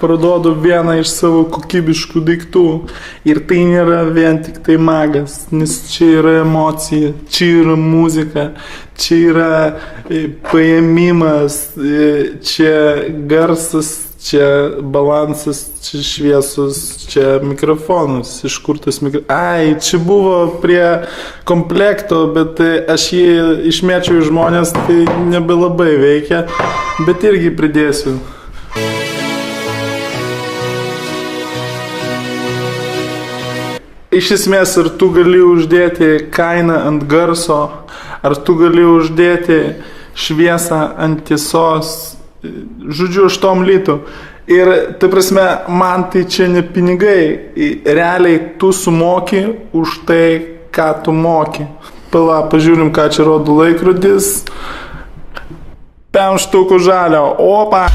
parduodu vieną iš savo kokybiškų daiktų. Ir tai nėra vien tik tai magas, nes čia yra emocija, čia yra muzika, čia yra paėmimas, čia garsas, čia balansas, čia šviesus, čia mikrofonas, iš kur tas mikrofonas. Ai, čia buvo prie komplekto, bet aš jį išmėčiau į žmonės, tai nebelabai veikia, bet irgi pridėsiu. Iš esmės, ar tu gali uždėti kainą ant garso, ar tu gali uždėti šviesą ant tiesos, žodžiu, aš tom lytų. Ir, tai prasme, man tai čia ne pinigai, realiai tu sumoki už tai, ką tu moki. Pala, pažiūrim, ką čia rodo laikrodis. 5 štukų žalio, opa!